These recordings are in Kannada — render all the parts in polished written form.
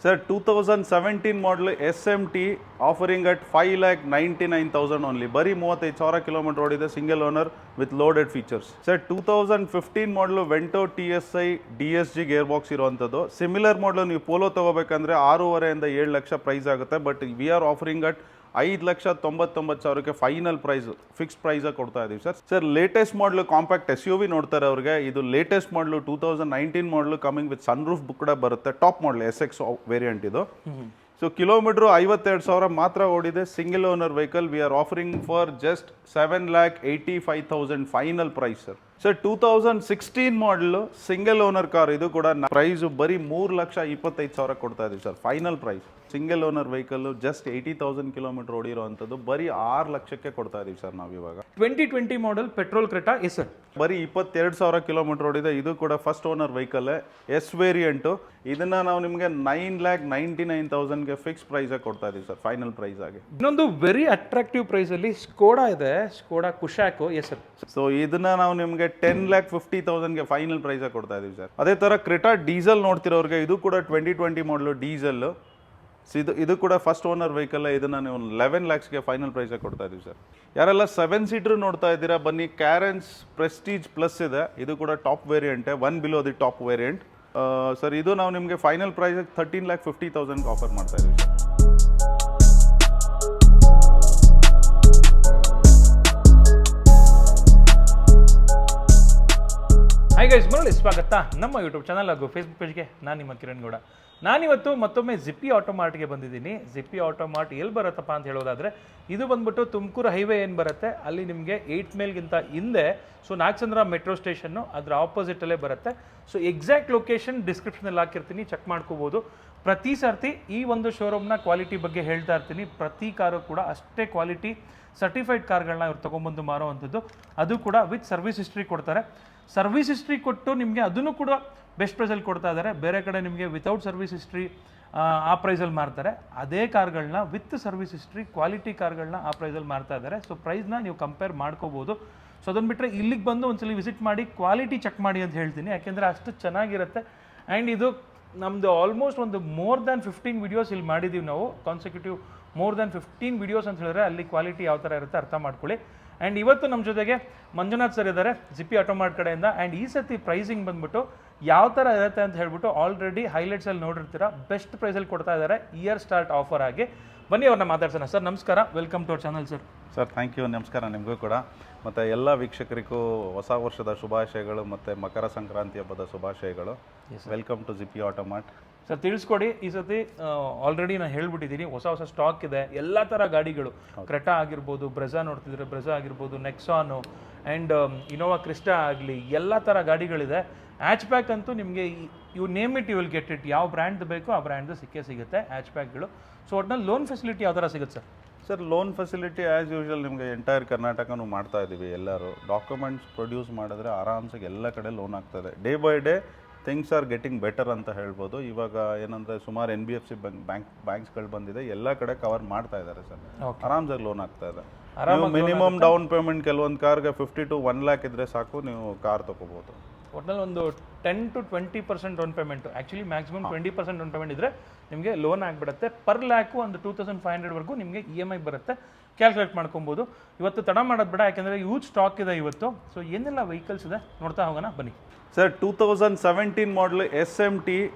Sir, 2017 model SMT offering at 5,99,000 only. Bari 35,000 kilometer ಓಡಿದೆ single owner with loaded features. Sir 2015 model Vento TSI DSG gear box ಇರುವಂಥದ್ದು. ಸಿಮಿಲರ್ ಮಾಡಲು ನೀವು ಪೋಲೋ ತಗೋಬೇಕಂದ್ರೆ 6.5 ಇಂದ 7 ಲಕ್ಷ ಪ್ರೈಸ್ ಆಗುತ್ತೆ. But we are offering at 5,99,000 final price fix ಪ್ರೈಸಾಗಿ ಕೊಡ್ತಾ ಇದ್ದೀವಿ sir. Sir latest model compact SUV ನೋಡ್ತಾರೆ ಅವ್ರಿಗೆ. ಇದು ಲೇಟೆಸ್ಟ್ ಮಾಡಲು 2019 ಮಾಡಲು ಕಮಿಂಗ್ ವಿತ್ ಸನ್ ರೂಫ್ ಕೂಡ ಬರುತ್ತೆ. ಟಾಪ್ ಮಾಡಲ್ SX ವೇರಿಯಂಟ್ ಇದು. ಸೊ ಕಿಲೋಮೀಟ್ರು 52,000 ಮಾತ್ರ ಓಡಿದೆ. Single owner vehicle. We are offering for just 7,85,000 final price sir. Sir 2016 model single owner car. ಇದು ಕೂಡ ಪ್ರೈಸ್ ಬರೀ 3,25,000 ಕೊಡ್ತಾ ಇದೀವಿ sir final price. Single owner vehicle just 80,000 kilometre ಓಡಿರೋವಂಥದ್ದು ಬರೀ 6 ಲಕ್ಷಕ್ಕೆ ಕೊಡ್ತಾ ಇದೀವಿ ಸರ್ ನಾವು ಇವಾಗ. 2020 model petrol Creta S sir. ಬರೀ 22,000 ಕಿಲೋಮೀಟರ್ ಓಡಿದೆ. ಇದು ಕೂಡ first owner vehicle S variant. ಇದನ್ನ ನಾವು ನಿಮಗೆ 9,99,000ಗೆ ಫಿಕ್ಸ್ ಪ್ರೈಸ್ ಕೊಡ್ತಾ ಇದೀವಿ ಸರ್ ಫೈನಲ್ ಪ್ರೈಸ್ ಆಗಿ. ಇನ್ನೊಂದು ವೆರಿ ಅಟ್ರಾಕ್ಟಿವ್ ಪ್ರೈಸ್ ಅಲ್ಲಿ ಸ್ಕೋಡಾ ಇದೆ, Skoda Kushaq yes sir. So ಇದನ್ನ ನಾವು ನಿಮಗೆ 10,50,000ಗೆ ಫೈನಲ್ ಪ್ರೈಸ್ ಕೊಡ್ತಾ ಇದೀವಿ ಸರ್. ಅದೇ ತರ ಕ್ರೆಟಾ ಡೀಸೆಲ್ ನೋಡ್ತಿರೋರಿಗೆ ಇದು ಕೂಡ 2020 ಮಾಡಲು ಡೀಸೆಲ್. ಇದು ಕೂಡ ಫಸ್ಟ್ ಓನರ್ ವೆಹಿಕಲ್. ಇದನ್ನ ನೀವು 11 lakhsಗೆ ಫೈನಲ್ ಪ್ರೈಸ್ ಕೊಡ್ತಾ ಇದೀವಿ ಸರ್. ಯಾರೆಲ್ಲ 7 ಸೀಟರ್ ನೋಡ್ತಾ ಇದ್ದೀರಾ ಬನ್ನಿ, ಕ್ಯಾರೆನ್ಸ್ ಪ್ರೆಸ್ಟೀಜ್ ಪ್ಲಸ್ ಇದೆ. ಇದು ಕೂಡ ಟಾಪ್ ವೇರಿಯಂಟೇ, 1 below the top variant sir. ಇದು ನಾವು ನಿಮಗೆ ಫೈನಲ್ ಪ್ರೈಸ್ 13,50,000 ಆಫರ್ ಮಾಡ್ತಾ ಇದೀವಿ ಸರ್. ಹಾಯ್ ಗೈಸ್, ಮರಳಿ ಸ್ವಾಗತ ನಮ್ಮ ಯೂಟ್ಯೂಬ್ ಚಾನಲ್ ಹಾಗೂ ಫೇಸ್ಬುಕ್ ಪೇಜ್ಗೆ. ನಾನು ನಿಮ್ಮ ಕಿರಣ್ ಗೌಡ. ನಾನಿವತ್ತು ಮತ್ತೊಮ್ಮೆ ಜಿಪ್ಪಿ ಆಟೋಮಾರ್ಟ್ಗೆ ಬಂದಿದ್ದೀನಿ. ಜಿಪ್ಪಿ ಆಟೋಮಾರ್ಟ್ ಎಲ್ಲಿ ಬರುತ್ತಪ್ಪ ಅಂತ ಹೇಳೋದಾದರೆ, ಇದು ಬಂದ್ಬಿಟ್ಟು ತುಮಕೂರು ಹೈವೇ ಏನು ಬರುತ್ತೆ ಅಲ್ಲಿ ನಿಮಗೆ 8 ಮೈಲ್ಗಿಂತ ಹಿಂದೆ. ಸೊ ನಾಗಚಂದ್ರ ಮೆಟ್ರೋ ಸ್ಟೇಷನ್ನು ಅದರ ಆಪೋಸಿಟಲ್ಲೇ ಬರುತ್ತೆ. ಸೊ ಎಕ್ಸಾಕ್ಟ್ ಲೊಕೇಶನ್ ಡಿಸ್ಕ್ರಿಪ್ಷನಲ್ಲಿ ಹಾಕಿರ್ತೀನಿ, ಚೆಕ್ ಮಾಡ್ಕೋಬೋದು. ಪ್ರತಿ ಸರ್ತಿ ಈ ಒಂದು ಶೋರೂಮ್ನ ಕ್ವಾಲಿಟಿ ಬಗ್ಗೆ ಹೇಳ್ತಾ ಇರ್ತೀನಿ. ಪ್ರತಿ ಕಾರು ಕೂಡ ಅಷ್ಟೇ ಕ್ವಾಲಿಟಿ ಸರ್ಟಿಫೈಡ್ ಕಾರ್ಗಳನ್ನ ಇವ್ರು ತೊಗೊಂಬಂದು ಮಾರೋವಂಥದ್ದು. ಅದು ಕೂಡ ವಿತ್ ಸರ್ವಿಸ್ ಹಿಸ್ಟ್ರಿ ಕೊಡ್ತಾರೆ. ಸರ್ವಿಸ್ ಹಿಸ್ಟ್ರಿ ಕೊಟ್ಟು ನಿಮಗೆ ಅದನ್ನು ಕೂಡ ಬೆಸ್ಟ್ ಪ್ರೈಸಲ್ಲಿ ಕೊಡ್ತಾ ಇದ್ದಾರೆ. ಬೇರೆ ಕಡೆ ನಿಮಗೆ ವಿತೌಟ್ ಸರ್ವಿಸ್ ಹಿಸ್ಟ್ರಿ ಆ ಪ್ರೈಸಲ್ಲಿ ಮಾರ್ತಾರೆ. ಅದೇ ಕಾರ್ಗಳನ್ನ ವಿತ್ ಸರ್ವಿಸ್ ಹಿಸ್ಟ್ರಿ ಕ್ವಾಲಿಟಿ ಕಾರ್ಗಳನ್ನ ಆ ಪ್ರೈಸಲ್ಲಿ ಮಾರ್ತಾ ಇದ್ದಾರೆ. ಸೊ ಪ್ರೈಸ್ನ ನೀವು ಕಂಪೇರ್ ಮಾಡ್ಕೋಬೋದು. ಸೊ ಅದನ್ನು ಬಿಟ್ಟರೆ ಇಲ್ಲಿಗೆ ಬಂದು ಒಂದ್ಸಲಿ ವಿಸಿಟ್ ಮಾಡಿ ಕ್ವಾಲಿಟಿ ಚೆಕ್ ಮಾಡಿ ಅಂತ ಹೇಳ್ತೀನಿ, ಯಾಕೆಂದರೆ ಅಷ್ಟು ಚೆನ್ನಾಗಿರುತ್ತೆ. ಆ್ಯಂಡ್ ಇದು ನಮ್ಮದು ಆಲ್ಮೋಸ್ಟ್ ಒಂದು ಮೋರ್ ದ್ಯಾನ್ 15 ವೀಡಿಯೋಸ್ ಇಲ್ಲಿ ಮಾಡಿದ್ದೀವಿ ನಾವು, ಕಾನ್ಸಿಕ್ಯೂಟಿವ್ ಮೋರ್ ದ್ಯಾನ್ 15 ವೀಡಿಯೋಸ್ ಅಂತ ಹೇಳಿದ್ರೆ ಅಲ್ಲಿ ಕ್ವಾಲಿಟಿ ಯಾವ ಥರ ಇರುತ್ತೆ ಅರ್ಥ ಮಾಡ್ಕೊಳ್ಳಿ. ಆ್ಯಂಡ್ ಇವತ್ತು ನಮ್ಮ ಜೊತೆಗೆ ಮಂಜುನಾಥ್ ಸರ್ ಇದ್ದಾರೆ ಜಿಪ್ಪಿ ಆಟೋಮಾರ್ಟ್ ಕಡೆಯಿಂದ. ಆ್ಯಂಡ್ ಈ ಸತಿ ಪ್ರೈಸಿಂಗ್ ಬಂದ್ಬಿಟ್ಟು ಯಾವ ಥರ ಇರುತ್ತೆ ಅಂತ ಹೇಳ್ಬಿಟ್ಟು ಆಲ್ರೆಡಿ ಹೈಲೈಟ್ಸಲ್ಲಿ ನೋಡಿರ್ತೀರ. ಬೆಸ್ಟ್ ಪ್ರೈಸಲ್ಲಿ ಕೊಡ್ತಾ ಇದ್ದಾರೆ ಇಯರ್ ಸ್ಟಾರ್ಟ್ ಆಫರ್ ಆಗಿ. ಬನ್ನಿ ಅವ್ರನ್ನ ಮಾತಾಡ್ಸೋಣ. ಸರ್ ನಮಸ್ಕಾರ, welcome to our channel sir. Sir thank you. ನಮಸ್ಕಾರ ನಿಮಗೂ ಕೂಡ. ಮತ್ತು ಎಲ್ಲ ವೀಕ್ಷಕರಿಗೂ ಹೊಸ ವರ್ಷದ ಶುಭಾಶಯಗಳು ಮತ್ತು ಮಕರ ಸಂಕ್ರಾಂತಿ ಹಬ್ಬದ ಶುಭಾಶಯಗಳು. Welcome to Zippy Automart. Sir ತಿಳಿಸ್ಕೊಡಿ, ಈ ಸತಿ ಆಲ್ರೆಡಿ ನಾನು ಹೇಳ್ಬಿಟ್ಟಿದ್ದೀನಿ, ಹೊಸ ಹೊಸ ಸ್ಟಾಕ್ ಇದೆ. ಎಲ್ಲ ಥರ ಗಾಡಿಗಳು, ಕ್ರೆಟಾ ಆಗಿರ್ಬೋದು, ಬ್ರೆಜಾ ನೋಡ್ತಿದ್ರೆ ಬ್ರೆಜಾ ಆಗಿರ್ಬೋದು, ನೆಕ್ಸಾನು ಆ್ಯಂಡ್ ಇನೋವಾ ಕ್ರಿಸ್ಟಾ ಆಗಲಿ, ಎಲ್ಲ ಥರ ಗಾಡಿಗಳಿದೆ. ಹ್ಯಾಚ್ ಪ್ಯಾಕ್ ಅಂತೂ ನಿಮಗೆ you name it you will get it. ಯಾವ ಬ್ರ್ಯಾಂಡ್ ಬೇಕೋ ಆ ಬ್ರ್ಯಾಂಡ್ದು ಸಿಗುತ್ತೆ ಹ್ಯಾಚ್ ಪ್ಯಾಕ್ಗಳು. ಸೊ ಒಟ್ನಲ್ಲಿ ಲೋನ್ ಫೆಸಿಲಿಟಿ ಯಾವ ಥರ ಸಿಗುತ್ತೆ sir? Sir loan facility as usual ನಿಮಗೆ ಎಂಟೈರ್ ಕರ್ನಾಟಕನೂ ಮಾಡ್ತಾ ಇದ್ದೀವಿ. ಎಲ್ಲರೂ ಡಾಕ್ಯುಮೆಂಟ್ಸ್ ಪ್ರೊಡ್ಯೂಸ್ ಮಾಡಿದ್ರೆ ಆರಾಮ್ಸೆ ಎಲ್ಲ ಕಡೆ ಲೋನ್ ಆಗ್ತದೆ. Day by day things are getting better ಅಂತ ಹೇಳ್ಬೋದು. ಇವಾಗ ಏನಂದರೆ ಸುಮಾರು NBFC ಬ್ಯಾಂಕ್ಸ್ಗಳು ಬಂದಿದೆ, ಎಲ್ಲ ಕಡೆ ಕವರ್ ಮಾಡ್ತಾ ಇದ್ದಾರೆ ಸರ್. ಆರಾಮ್ಸಾಗಿ ಲೋನ್ ಆಗ್ತಾ ಇದೆ. ಮಿನಿಮಮ್ ಡೌನ್ ಪೇಮೆಂಟ್ ಕೆಲವೊಂದು ಕಾರ್ಗೆ 50 to 1 lakh ಇದ್ದರೆ ಸಾಕು, ನೀವು ಕಾರ್ ತೊಗೋಬೋದು. ಒಟ್ನಲ್ಲಿ ಒಂದು 10 to 20% down payment, actually maximum 20% down payment ಇದ್ದರೆ ನಿಮಗೆ ಲೋನ್ ಆಗಿಬಿಡುತ್ತೆ. ಪರ್ ಲ್ಯಾಕು ಒಂದು 2,500ವರೆಗೂ ನಿಮಗೆ EMI ಬರುತ್ತೆ. ಕ್ಯಾಲ್ಕುಲೇಟ್ ಮಾಡ್ಕೊಬೋದು. ಇವತ್ತು ತಡ ಮಾಡೋದು ಬೇಡ, ಯಾಕೆಂದರೆ ಯೂಜ್ ಸ್ಟಾಕ್ ಇದೆ ಇವತ್ತು. ಸೊ ಏನೆಲ್ಲ ವೆಹಿಕಲ್ಸ್ ಇದೆ ನೋಡ್ತಾ ಹೋಗೋಣ ಬನ್ನಿ. ಸರ್ 2017 ಮಾಡಲು SMT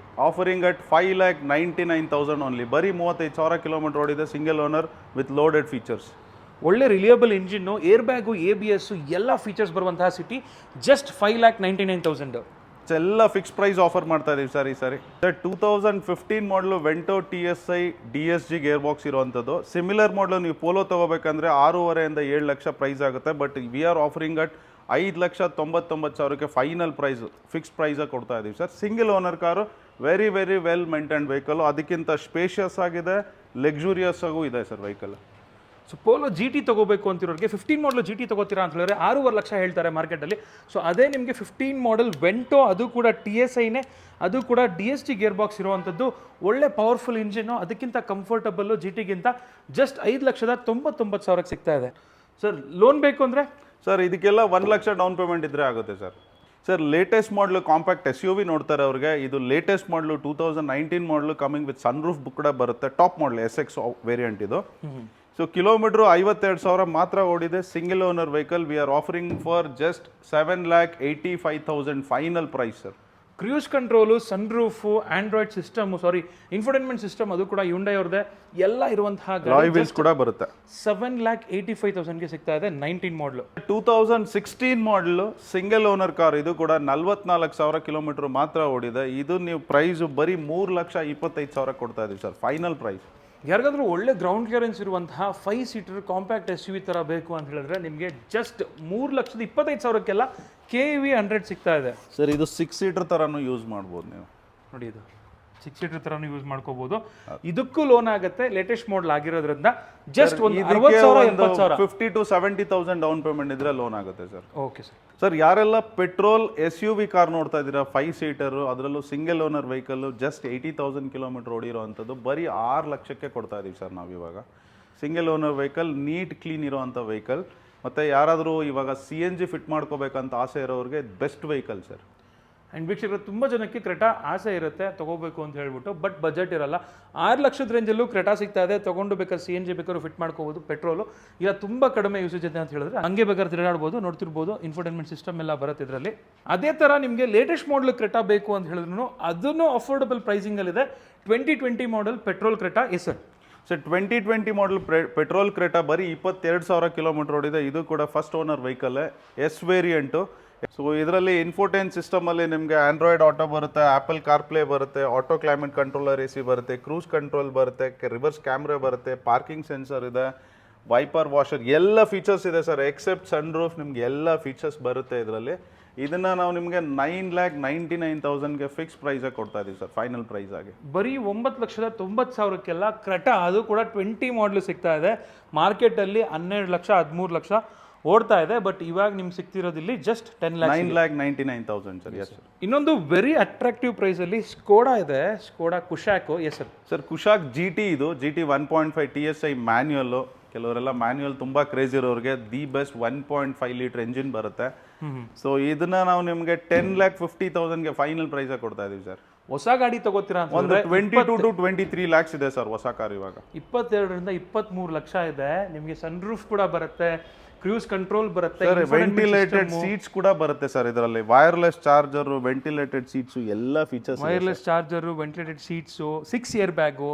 ಆಫರಿಂಗ್ ಅಟ್ 5,99,000 ಓನ್ಲಿ. ಬರೀ 35,000 ಕಿಲೋಮೀಟರ್ ಓಡಿದೆ. Single owner with loaded features. ಒಳ್ಳೆ ರಿಲಿಯಬಲ್ ಇಂಜಿನ್ನು, ಏರ್ ಬ್ಯಾಗು, ABS ಎಲ್ಲ ಫೀಚರ್ಸ್ ಬರುವಂತಹ ಸಿಟಿ. ಜಸ್ಟ್ 5,99,000 ಎಲ್ಲ ಫಿಕ್ಸ್ ಪ್ರೈಸ್ ಆಫರ್ ಮಾಡ್ತಾ ಇದೀವಿ ಸರ್ ಈ ಸಾರಿ. Sir 2015 model Vento TSI DSG gear box ಇರುವಂಥದ್ದು. ಸಿಮಿಲರ್ ಮಾಡಲು ನೀವು ಪೋಲೋ ತೊಗೋಬೇಕಂದ್ರೆ 6.5 ಇಂದ 7 ಲಕ್ಷ ಪ್ರೈಸ್ ಆಗುತ್ತೆ. But we are offering at 5,99,000 final price fix ಪ್ರೈಸಾಗಿ ಕೊಡ್ತಾ ಇದ್ದೀವಿ sir. Single owner car, very very well maintained vehicle. ಅದಕ್ಕಿಂತ ಸ್ಪೇಷಿಯಸ್ ಆಗಿದೆ, ಲೆಕ್ಸುರಿಯಸ್ ಆಗೂ ಇದೆ sir vehicle. So Polo GT ತೊಗೋಬೇಕು ಅಂತಿರೋರಿಗೆ 15 ಮಾಡಲು GT ತೊಗೋತೀರಾ ಅಂತ ಹೇಳಿದ್ರೆ 6.5 ಲಕ್ಷ ಹೇಳ್ತಾರೆ ಮಾರ್ಕೆಟಲ್ಲಿ. ಸೊ ಅದೇ ನಿಮಗೆ 15 ಮಾಡಲ್ ವೆಂಟೋ, ಅದು ಕೂಡ TSIನೇ, ಅದು ಕೂಡ DSG ಗೇರ್ ಬಾಕ್ಸ್ ಇರುವಂಥದ್ದು. ಒಳ್ಳೆ ಪವರ್ಫುಲ್ ಇಂಜಿನ್ನು, ಅದಕ್ಕಿಂತ ಕಂಫರ್ಟಬಲ್ಲು GTಗಿಂತ ಜಸ್ಟ್ 5,99,000 ಸಿಗ್ತಾ ಇದೆ. ಸರ್ ಲೋನ್ ಬೇಕು ಅಂದರೆ ಸರ್ ಇದಕ್ಕೆಲ್ಲ 1 ಲಕ್ಷ ಡೌನ್ ಪೇಮೆಂಟ್ ಇದ್ದರೆ ಆಗುತ್ತೆ sir. Sir latest model compact SUV ನೋಡ್ತಾರೆ ಅವ್ರಿಗೆ, ಇದು ಲೇಟೆಸ್ಟ್ ಮಾಡಲು 2019 ಮಾಡಲು ಕಮಿಂಗ್ ವಿತ್ ಸನ್ ರೂಫ್ ಕೂಡ ಬರುತ್ತೆ, ಟಾಪ್ ಮಾಡಲ್ SX ವೇರಿಯಂಟ್ ಇದು. ಸೊ ಕಿಲೋಮೀಟ್ರು 52,000 ಮಾತ್ರ ಓಡಿದೆ, single owner vehicle. We are offering for just 7,85,000 final price sir. Cruise control, sunroof, Android system, infotainment system ಅದು ಕೂಡ Hyundai ಅವ್ರದ್ದೇ ಎಲ್ಲ ಇರುವಂತಹ ಲಾಯ್ ವೀಲ್ಸ್ ಕೂಡ ಬರುತ್ತೆ. 7,85,000ಗೆ ಸಿಗ್ತಾ ಇದೆ 19 ಮಾಡಲು. 2016 ಮಾಡಲು ಸಿಂಗಲ್ ಓನರ್ ಕಾರ್, ಇದು ಕೂಡ 44,000 ಕಿಲೋಮೀಟರ್ ಮಾತ್ರ ಓಡಿದೆ. ಇದು ನೀವು ಪ್ರೈಸ್ ಬರೀ 3,25,000 ಕೊಡ್ತಾ ಇದೀವಿ ಸರ್, ಫೈನಲ್ ಪ್ರೈಸ್. ಯಾರಿಗಾದ್ರೂ ಒಳ್ಳೆ ಗ್ರೌಂಡ್ ಕ್ಲಿಯರೆನ್ಸ್ ಇರುವಂತಹ 5 ಸೀಟರ್ ಕಾಂಪ್ಯಾಕ್ಟ್ SUV ಥರ ಬೇಕು ಅಂತ ಹೇಳಿದ್ರೆ ನಿಮಗೆ ಜಸ್ಟ್ 3,25,000ಕ್ಕೆಲ್ಲ KV 100 ಸಿಗ್ತಾ ಇದೆ ಸರ್. ಇದು 6 ಸೀಟರ್ ಥರನೂ ಯೂಸ್ ಮಾಡ್ಬೋದು ನೀವು ನೋಡಿ, ಇದು 6 ಸೀಟರ್ ಥರನೂ ಯೂಸ್ ಮಾಡ್ಕೋಬಹುದು. ಇದಕ್ಕೂ ಲೋನ್ ಆಗುತ್ತೆ, ಲೇಟೆಸ್ಟ್ ಮಾಡಲ್ ಆಗಿರೋದ್ರಿಂದ ಜಸ್ಟ್ ಒಂದು 60,000 70,000 50,000 to 70,000 ಡೌನ್ ಪೇಮೆಂಟ್ ಇದ್ರೆ ಲೋನ್ ಆಗುತ್ತೆ ಸರ್. Okay sir. ಸರ್ ಯಾರೆಲ್ಲ ಪೆಟ್ರೋಲ್ SUV ಕಾರ್ ನೋಡ್ತಾ ಇದ್ದೀರಾ, 5 ಸೀಟರು, ಅದರಲ್ಲೂ single owner vehicle, just 80,000 kilometre ಓಡಿರೋ ಅಂಥದ್ದು ಬರೀ 6 ಲಕ್ಷಕ್ಕೆ ಕೊಡ್ತಾ ಇದ್ದೀವಿ ಸರ್ ನಾವು ಇವಾಗ. Single owner vehicle, neat clean ಇರೋವಂಥ ವೆಹಿಕಲ್. ಮತ್ತು ಯಾರಾದರೂ ಇವಾಗ CNG ಫಿಟ್ ಮಾಡ್ಕೋಬೇಕಂತ ಆಸೆ ಇರೋರಿಗೆ ಬೆಸ್ಟ್ ವೆಹಿಕಲ್ ಸರ್. ಆ್ಯಂಡ್ ವೀಕ್ಷಕರು, ತುಂಬ ಜನಕ್ಕೆ ಕ್ರೆಟಾ ಆಸೆ ಇರುತ್ತೆ ತೊಗೋಬೇಕು ಅಂತ ಹೇಳ್ಬಿಟ್ಟು, ಬಟ್ ಬಜೆಟ್ ಇರಲ್ಲ. 6 ಲಕ್ಷದ ರೇಂಜಲ್ಲೂ ಕ್ರೆಟಾ ಸಿಗ್ತಾ ಇದೆ, ತೊಗೊಂಡು ಬೇಕಾದ್ರೆ CNG ಬೇಕಾದ್ರೂ ಫಿಟ್ ಮಾಡ್ಕೋಬೋದು. ಪೆಟ್ರೋಲು ಇಲ್ಲ ತುಂಬ ಕಡಿಮೆ ಯೂಸೇಜ್ ಇದೆ ಅಂತ ಹೇಳಿದ್ರೆ ಹಂಗೆ ಬೇಕಾದ್ರೆ ತಿರುಗಾಡ್ಬೋದು, ನೋಡ್ತಿರ್ಬೋದು. ಇನ್ಫೋಟೈನ್ಮೆಂಟ್ ಸಿಸ್ಟಮ್ ಎಲ್ಲ ಬರುತ್ತೆ ಇದರಲ್ಲಿ. ಅದೇ ಥರ ನಿಮಗೆ ಲೇಟೆಸ್ಟ್ ಮಾಡಲ್ ಕ್ರೆಟಾ ಬೇಕು ಅಂತ ಹೇಳಿದ್ರು ಅದನ್ನು ಅಫೋರ್ಡಬಲ್ ಪ್ರೈಸಿಂಗಲ್ಲಿದೆ. 2020 model petrol Creta S sir. Sir 2020 model petrol Creta ಬರೀ 22,000 ಕಿಲೋಮೀಟರ್ ಓಡಿದೆ. ಇದು ಕೂಡ first owner vehicle, S variant. So ಇದರಲ್ಲಿ ಇನ್ಫೋಟೈನ್ ಸಿಸ್ಟಮಲ್ಲಿ ನಿಮಗೆ ಆಂಡ್ರಾಯ್ಡ್ ಆಟೋ ಬರುತ್ತೆ, ಆ್ಯಪಲ್ ಕಾರ್ಪ್ಲೇ ಬರುತ್ತೆ, ಆಟೋ ಕ್ಲೈಮೇಟ್ ಕಂಟ್ರೋಲರ್ AC ಬರುತ್ತೆ, ಕ್ರೂಸ್ ಕಂಟ್ರೋಲ್ ಬರುತ್ತೆ, ರಿವರ್ಸ್ ಕ್ಯಾಮ್ರಾ ಬರುತ್ತೆ, ಪಾರ್ಕಿಂಗ್ ಸೆನ್ಸರ್ ಇದೆ, ವೈಪರ್ ವಾಷರ್, ಎಲ್ಲ ಫೀಚರ್ಸ್ ಇದೆ ಸರ್. ಎಕ್ಸೆಪ್ಟ್ ಸನ್ ರೂಫ್ ನಿಮ್ಗೆ ಎಲ್ಲ ಫೀಚರ್ಸ್ ಬರುತ್ತೆ ಇದರಲ್ಲಿ. ಇದನ್ನು ನಾವು ನಿಮಗೆ 9,99,000ಗೆ ಫಿಕ್ಸ್ ಪ್ರೈಸಾಗಿ ಕೊಡ್ತಾ ಇದ್ದೀವಿ ಸರ್, ಫೈನಲ್ ಪ್ರೈಸ್ ಆಗಿ. ಬರೀ 9,90,000ಕ್ಕೆಲ್ಲ ಕ್ರೆಟಾ, ಅದು ಕೂಡ 20 ಮಾಡಲು ಸಿಗ್ತಾ ಇದೆ. ಮಾರ್ಕೆಟಲ್ಲಿ 12 ಲಕ್ಷ 13 ಲಕ್ಷ ಓಡ್ತಾ ಇದೆ, ಬಟ್ ಇವಾಗ ನಿಮ್ಗೆ ಸಿಗ್ತಿರೋದಿಲ್ಲಿ ಜಸ್ಟ್ 9,99,000 ಸರ್. Yes sir. ಇನ್ನೊಂದು ವೆರಿ ಅಟ್ರಾಕ್ಟಿವ್ ಪ್ರೈಸಲ್ಲಿ ಸ್ಕೋಡಾ ಇದೆ, Skoda Kushaq. Yes sir. Sir Kushaq GT, ಇದು GT 1.5 TSI ಮ್ಯಾನ್ಯುಯಲ್ಲು. ಕೆಲವರೆಲ್ಲ ಮ್ಯಾನ್ಯುಯಲ್ ತುಂಬ ಕ್ರೇಜ್ ಇರೋರಿಗೆ ದಿ ಬೆಸ್ಟ್ 1.5 ಲೀಟರ್ ಎಂಜಿನ್ ಬರುತ್ತೆ. ಸೊ ಇದನ್ನ ನಾವು ನಿಮಗೆ 10,50,000ಗೆ ಫೈನಲ್ ಪ್ರೈಸಾಗಿ ಕೊಡ್ತಾ ಇದೀವಿ ಸರ್. ಹೊಸ ಗಾಡಿ ತಗೋತೀರಾ ಒಂದು 22 to 23 lakhs ಇದೆ ಸರ್ ಹೊಸ ಕಾರ್ ಇವಾಗ. 22ರಿಂದ 23 ಲಕ್ಷ ಇದೆ. ನಿಮಗೆ ಸನ್ ರೂಫ್ ಕೂಡ ಬರುತ್ತೆ, ಕ್ರೂಸ್ ಕಂಟ್ರೋಲ್ ಬರುತ್ತೆ, ವೆಂಟಿಲೇಟೆಡ್ ಸೀಟ್ಸ್ ಕೂಡ ಬರುತ್ತೆ ಸರ್ ಇದರಲ್ಲಿ. ವೈರ್ಲೆಸ್ ಚಾರ್ಜರ್, ವೆಂಟಿಲೇಟೆಡ್ ಸೀಟ್ಸ್, ಎಲ್ಲ features. Wireless charger, ventilated seats, 6 air bag,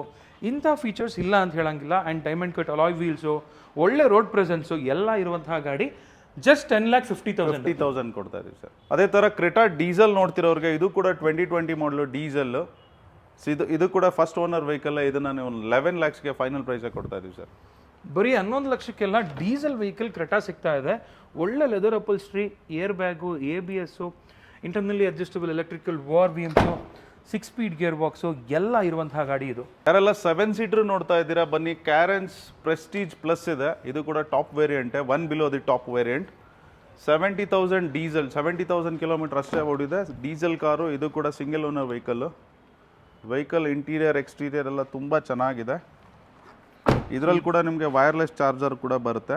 ಇಂಥ ಫೀಚರ್ಸ್ ಇಲ್ಲ ಅಂತ ಹೇಳಂಗಿಲ್ಲ. And diamond cut alloy wheels, ಒಳ್ಳೆ ರೋಡ್ ಪ್ರೆಸೆನ್ಸು ಎಲ್ಲ ಇರುವಂತಹ ಗಾಡಿ ಜಸ್ಟ್ 10,50,000 ಕೊಡ್ತಾ ಇದೀವಿ ಸರ್. ಅದೇ ಥರ ಕ್ರೆಟಾ ಡೀಸೆಲ್ ನೋಡ್ತಿರೋರಿಗೆ, ಇದು ಕೂಡ 2020 ಮಾಡಲು ಡೀಸೆಲ್. ಇದು ಕೂಡ ಫಸ್ಟ್ ಓನರ್ ವೆಹಿಕಲ್. ಇದನ್ನು ನೀವು 11 lakhsಗೆ ಫೈನಲ್ ಪ್ರೈಸಾಗಿ ಕೊಡ್ತಾ ಇದೀವಿ ಸರ್. ಬರೀ 11 ಲಕ್ಷಕ್ಕೆಲ್ಲ ಡೀಸೆಲ್ ವೆಹಿಕಲ್ ಕ್ರೆಟಾ ಸಿಗ್ತಾ ಇದೆ. ಒಳ್ಳೆ leather upholstery, air bag, ABS, internally adjustable electrical VRVMs, 6 speed gear box ಎಲ್ಲ ಇರುವಂತಹ ಗಾಡಿ ಇದು. ಯಾರೆಲ್ಲ 7 ಸೀಟರ್ ನೋಡ್ತಾ ಇದ್ದೀರಾ, ಬನ್ನಿ. ಕ್ಯಾರೆನ್ಸ್ ಪ್ರೆಸ್ಟೀಜ್ ಪ್ಲಸ್ ಇದೆ, ಇದು ಕೂಡ ಟಾಪ್ ವೇರಿಯಂಟೇ, 1 below the top variant. 70,000 diesel, 70,000 kilometre ಅಷ್ಟೇ ಓಡಿದೆ ಡೀಸೆಲ್ ಕಾರು. ಇದು ಕೂಡ single owner vehicle interior exterior ಎಲ್ಲ ತುಂಬ ಚೆನ್ನಾಗಿದೆ. ಇದರಲ್ಲಿ ಕೂಡ ನಿಮಗೆ ವೈರ್ಲೆಸ್ ಚಾರ್ಜರ್ ಕೂಡ ಬರುತ್ತೆ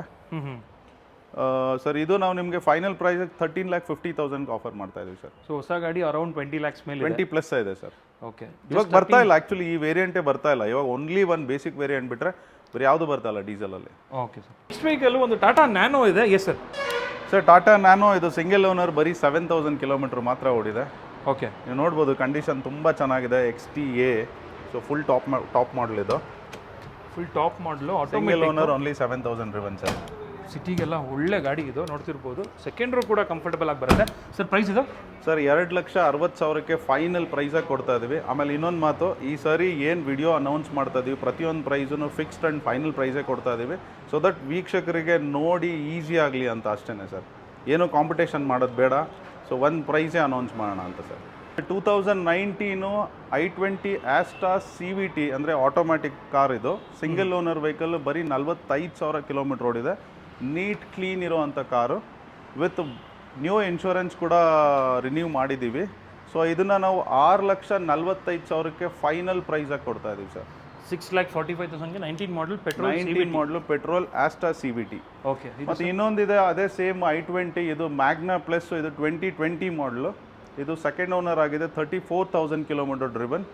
ಸರ್. ಇದು ನಾವು ನಿಮಗೆ ಫೈನಲ್ ಪ್ರೈಸ್ 13,50,000ಗೆ ಆಫರ್ ಮಾಡ್ತಾ ಇದೀವಿ ಸರ್. ಸೊ ಹೊಸ ಗಾಡಿ ಅರೌಂಡ್ 20 lakhs ಮೇಲೆ 20+ ಇದೆ ಸರ್. ಓಕೆ. ಇವಾಗ ಬರ್ತಾ ಇಲ್ಲ ಆ್ಯಕ್ಚುಲಿ, ಈ ವೇರಿಯಂಟೇ ಬರ್ತಾ ಇಲ್ಲ ಇವಾಗ. ಓನ್ಲಿ ಒಂದು ಬೇಸಿಕ್ ವೇರಿಯಂಟ್ ಬಿಟ್ಟರೆ ಬೇರೆ ಯಾವುದು ಬರ್ತಾ ಇಲ್ಲ ಡೀಸೆಲಲ್ಲಿ. Okay sir. ನೆಕ್ಸ್ಟ್ ವೆಹಿಕಲ್ ಒಂದು ಟಾಟಾ ನ್ಯಾನೋ ಇದೆ. Yes sir. Sir Tata Nano, ಇದು ಸಿಂಗಲ್ ಓನರ್, ಬರೀ 7,000 ಕಿಲೋಮೀಟರ್ ಮಾತ್ರ ಓಡಿದೆ. ಓಕೆ. ನೀವು ನೋಡ್ಬೋದು ಕಂಡೀಷನ್ ತುಂಬ ಚೆನ್ನಾಗಿದೆ. XTA, ಸೊ ಫುಲ್ ಟಾಪ್ ಮಾಡಲ್ ಇದು. ಫುಲ್ ಟಾಪ್ ಮಾಡಲು, ಸಿಂಗಲ್ ಓನರ್, ಓನ್ಲಿ 7,000 ರಿವನ್ ಸರ್. ಸಿಟಿಗೆಲ್ಲ ಒಳ್ಳೆ ಗಾಡಿ ಇದು, ನೋಡ್ತಿರ್ಬೋದು. ಸೆಕೆಂಡ್ ರೋ ಕೂಡ ಕಂಫರ್ಟಬಲ್ ಆಗಿ ಬರುತ್ತೆ ಸರ್. ಪ್ರೈಸ್ ಇದು ಸರ್ 2,60,000ಕ್ಕೆ ಫೈನಲ್ ಪ್ರೈಸಾಗಿ ಕೊಡ್ತಾ ಇದ್ದೀವಿ. ಆಮೇಲೆ ಇನ್ನೊಂದು ಮಾತು, ಈ ಸಾರಿ ಏನು ವಿಡಿಯೋ ಅನೌನ್ಸ್ ಮಾಡ್ತಾ ಇದೀವಿ ಪ್ರತಿಯೊಂದು ಪ್ರೈಸನ್ನು ಫಿಕ್ಸ್ಡ್ ಆ್ಯಂಡ್ ಫೈನಲ್ ಪ್ರೈಸೇ ಕೊಡ್ತಾ ಇದ್ದೀವಿ. ಸೊ ದಟ್ ವೀಕ್ಷಕರಿಗೆ ನೋಡಿ ಈಸಿ ಆಗಲಿ ಅಂತ ಅಷ್ಟೇ ಸರ್. ಏನೂ ಕಾಂಪಿಟೇಷನ್ ಮಾಡೋದು ಬೇಡ. ಸೊ ಒಂದು ಪ್ರೈಸೇ ಅನೌನ್ಸ್ ಮಾಡೋಣ ಅಂತ ಸರ್. 2019 i20 ಆಸ್ಟಾ CVT ಅಂದರೆ ಆಟೋಮ್ಯಾಟಿಕ್ ಕಾರ್. ಇದು ಸಿಂಗಲ್ ಓನರ್ ವೆಹಿಕಲ್, ಬರೀ 45,000 ಕಿಲೋಮೀಟರ್ ಓಡಿದೆ. ನೀಟ್ ಕ್ಲೀನ್ ಇರೋವಂಥ ಕಾರು, ವಿತ್ ನ್ಯೂ ಇನ್ಶೂರೆನ್ಸ್ ಕೂಡ ರಿನ್ಯೂ ಮಾಡಿದ್ದೀವಿ. ಸೊ ಇದನ್ನು ನಾವು 6,45,000ಕ್ಕೆ ಫೈನಲ್ ಪ್ರೈಸಾಗಿ ಕೊಡ್ತಾ ಇದ್ದೀವಿ ಸರ್. 6,45,000ಗೆ 19 ಮಾಡಲ್ ಪೆಟ್ರೋಲ್ 19 ಮಾಡಲು ಪೆಟ್ರೋಲ್ ಆಸ್ಟಾ CVT. ಓಕೆ ಮತ್ತು ಇನ್ನೊಂದಿದೆ ಅದೇ ಸೇಮ್ i20, ಇದು ಮ್ಯಾಗ್ನಾ ಪ್ಲಸ್, ಇದು 2020 ಮಾಡಲು. ಇದು ಸೆಕೆಂಡ್ ಓನರ್ ಆಗಿದೆ, 34,000 ಕಿಲೋಮೀಟರ್ ಡ್ರಿವನ್.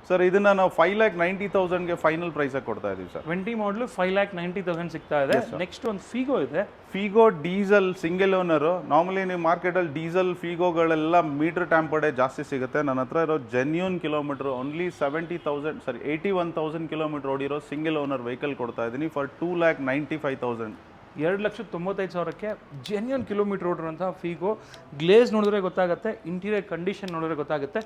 ಸರ್ ಇದನ್ನು ನಾವು 5,90,000ಗೆ ಫೈನಲ್ ಪ್ರೈಸಾಗಿ ಕೊಡ್ತಾ ಇದ್ದೀವಿ ಸರ್. 20 ಮಾಡಲು 5,90,000 ಸಿಗ್ತಾ ಇದೆ. ನೆಕ್ಸ್ಟ್ ಒಂದು ಫಿಗೋ ಇದೆ. Figo diesel single owner. Normally ನೀವು ಮಾರ್ಕೆಟಲ್ಲಿ ಡೀಸೆಲ್ ಫಿಗೋಗಳೆಲ್ಲ ಮೀಟರ್ ಟ್ಯಾಂಪರ್ಡೇ ಜಾಸ್ತಿ ಸಿಗುತ್ತೆ. ನನ್ನ ಹತ್ರ ಇರೋ ಜೆನ್ಯೂನ್ ಕಿಲೋಮೀಟ್ರ್ ಓನ್ಲಿ 81,000 ಕಿಲೋಮೀಟರ್ ಓಡಿರೋ ಸಿಂಗಲ್ ಓನರ್ ವೆಹಿಕಲ್ ಕೊಡ್ತಾ ಇದ್ದೀನಿ ಫಾರ್ 2,95,000. 2,95,000ಕ್ಕೆ ಜೆನ್ಯೂನ್ ಕಿಲೋಮೀಟರ್ ಓಡಿರುವಂತಹ ಫಿಗೋ. ಗ್ಲೇಸ್ ನೋಡಿದ್ರೆ ಗೊತ್ತಾಗುತ್ತೆ, ಇಂಟೀರಿಯರ್ ಕಂಡೀಷನ್ ನೋಡಿದ್ರೆ ಗೊತ್ತಾಗುತ್ತೆ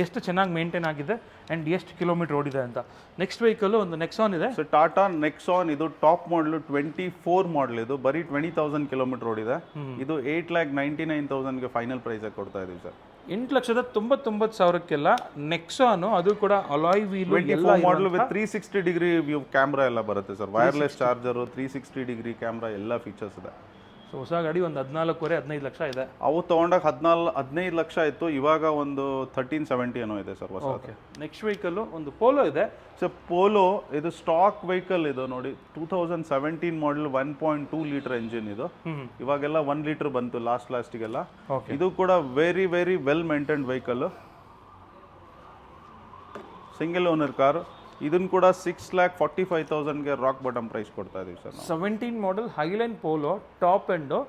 ಎಷ್ಟು ಚೆನ್ನಾಗಿ ಮೇಂಟೈನ್ ಆಗಿದೆ ಆ್ಯಂಡ್ ಎಷ್ಟು ಕಿಲೋಮೀಟರ್ ಓಡಿದೆ ಅಂತ. ನೆಕ್ಸ್ಟ್ ವೆಹಿಕಲ್ಲು ಒಂದು ನೆಕ್ಸಾನ್ ಇದೆ. ಸೊ ಟಾಟಾ ನೆಕ್ಸಾನ್, ಇದು ಟಾಪ್ ಮಾಡಲು 24 ಮಾಡಲ್. ಇದು ಬರೀ 20,000 ಕಿಲೋಮೀಟರ್ ಓಡಿದೆ. ಇದು 8,99,000ಗೆ ಫೈನಲ್ ಪ್ರೈಸಾಗಿ ಕೊಡ್ತಾ ಇದ್ದೀವಿ ಸರ್. 8,99,000ಕ್ಕೆಲ್ಲ ನೆಕ್ಸಾನು, ಅದು ಕೂಡ alloy wheel model with 360 degree view camera ಎಲ್ಲ ಬರುತ್ತೆ sir. Wireless charger, 360 degree camera ಎಲ್ಲ ಫೀಚರ್ಸ್ ಇದೆ. ಸೊ ಹೊಸ ಗಾಡಿ ಒಂದು 14.5-15 ಲಕ್ಷ ಇದೆ. ಅವು ತೊಗೊಂಡಾಗ 15 ಲಕ್ಷ ಇತ್ತು, ಇವಾಗ ಒಂದು 1370 ಏನೋ ಇದೆ ಸರ್ ಹೊಸ. ಓಕೆ. ನೆಕ್ಸ್ಟ್ ವೆಹಿಕಲ್ಲು ಒಂದು ಪೋಲೋ ಇದೆ. ಸೊ ಪೋಲೋ ಇದು ಸ್ಟಾಕ್ ವೆಹಿಕಲ್. ಇದು ನೋಡಿ 2017 ಮಾಡಲ್ 1.2 ಲೀಟರ್ ಎಂಜಿನ್. ಇದು ಇವಾಗೆಲ್ಲ 1 ಲೀಟರ್ ಬಂತು ಲಾಸ್ಟಿಗೆಲ್ಲ. ಇದು ಕೂಡ very well maintained vehicle, single owner car. ಇದನ್ನು ಕೂಡ 6,45,000ಗೆ ರಾಕ್ ಬಾಟಮ್ ಪ್ರೈಸ್ ಕೊಡ್ತಾ ಇದೀವಿ ಸರ್. 17 ಮಾಡಲ್ ಹೈಲೈನ್ ಪೋಲೋ ಟಾಪ್ ಎಂಡು,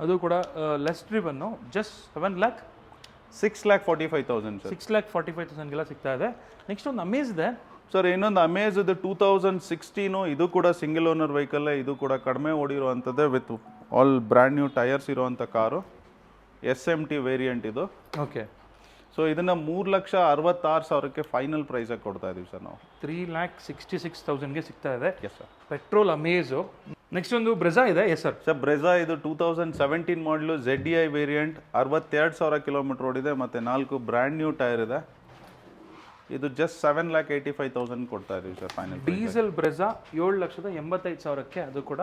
ಅದು ಕೂಡ ಲೆಸ್ ಡ್ರಿವನ್ನು, ಜಸ್ಟ್ 6,45,000 ಸರ್. 6,45,000ಗೆಲ್ಲ ಸಿಗ್ತಾ ಇದೆ. ನೆಕ್ಸ್ಟ್ ಒಂದು ಅಮೇಜ್ ಇದೆ ಸರ್. ಇನ್ನೊಂದು ಅಮೇಜ್ ಇದು 2016. ಇದು ಕೂಡ ಸಿಂಗಲ್ ಓನರ್ ವೆಹಿಕಲ್. ಇದು ಕೂಡ ಕಡಿಮೆ ಓಡಿರುವಂಥದ್ದೇ with all brand new tyres ಇರುವಂಥ ಕಾರು. SMT ವೇರಿಯಂಟ್ ಇದು. ಓಕೆ. ಸೊ ಇದನ್ನು 3,66,000ಕ್ಕೆ ಫೈನಲ್ ಪ್ರೈಸಾಗಿ ಕೊಡ್ತಾ ಇದೀವಿ ಸರ್ ನಾವು. 3,66,000ಗೆ ಸಿಗ್ತಾ ಇದೆ. Yes sir. ಪೆಟ್ರೋಲ್ ಅಮೇಜು. ನೆಕ್ಸ್ಟ್ ಒಂದು ಬ್ರೆಜಾ ಇದೆ. Yes sir. ಸರ್ ಬ್ರೆಜಾ ಇದು 2017 ಮಾಡಲು ZDI ವೇರಿಯಂಟ್, 62,000 ಕಿಲೋಮೀಟರ್ ಓಡಿದೆ ಮತ್ತು 4 ಬ್ರ್ಯಾಂಡ್ ನ್ಯೂ ಟೈರ್ ಇದೆ. ಇದು ಜಸ್ಟ್ 7,85,000 ಕೊಡ್ತಾ ಇದೀವಿ ಸರ್ ಫೈನಲ್. ಡೀಸೆಲ್ ಬ್ರೆಜಾ 7,85,000ಕ್ಕೆ, ಅದು ಕೂಡ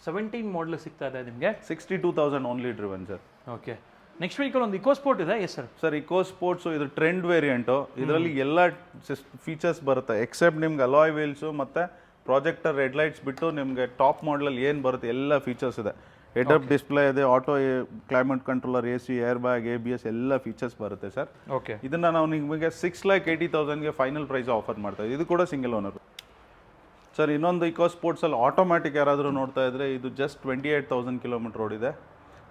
17 ಮಾಡಲ್ ಸಿಗ್ತಾ ಇದೆ ನಿಮಗೆ. 62,000 only driven sir. Okay. Next vehicle ಒಂದು ಇಕೋ ಸ್ಪೋರ್ಟ್ ಇದೆ. Yes sir. Sir EcoSport ಇದು ಟ್ರೆಂಡ್ ವೇರಿಯಂಟು. ಇದರಲ್ಲಿ ಎಲ್ಲ ಫೀಚರ್ಸ್ ಬರುತ್ತೆ ಎಕ್ಸೆಪ್ಟ್ ನಿಮ್ಗೆ ಅಲಾಯ್ ವೀಲ್ಸು ಮತ್ತು ಪ್ರಾಜೆಕ್ಟರ್ ರೆಡ್ ಲೈಟ್ಸ್ ಬಿಟ್ಟು ನಿಮಗೆ ಟಾಪ್ ಮಾಡಲಲ್ಲಿ ಏನು ಬರುತ್ತೆ ಎಲ್ಲ ಫೀಚರ್ಸ್ ಇದೆ. ಹೆಡ್ ಅಪ್ ಡಿಸ್ಪ್ಲೇ ಇದೆ, auto climate controller, AC, airbag, ABS ಎಲ್ಲ ಫೀಚರ್ಸ್ ಬರುತ್ತೆ ಸರ್. ಓಕೆ. ಇದನ್ನು ನಾವು ನಿಮಗೆ 6,80,000ಗೆ ಫೈನಲ್ ಪ್ರೈಸ್ ಆಫರ್ ಮಾಡ್ತಾ ಇದ್ದೀವಿ. ಇದು ಕೂಡ ಸಿಂಗಲ್ ಓನರ್ ಸರ್. ಇನ್ನೊಂದು ಇಕೋ ಸ್ಪೋರ್ಟ್ಸಲ್ಲಿ ಆಟೋಮ್ಯಾಟಿಕ್ ಯಾರಾದರೂ ನೋಡ್ತಾ ಇದ್ದರೆ ಇದು ಜಸ್ಟ್ 28,000 ಕಿಲೋಮೀಟರ್ ಓಡಿದೆ.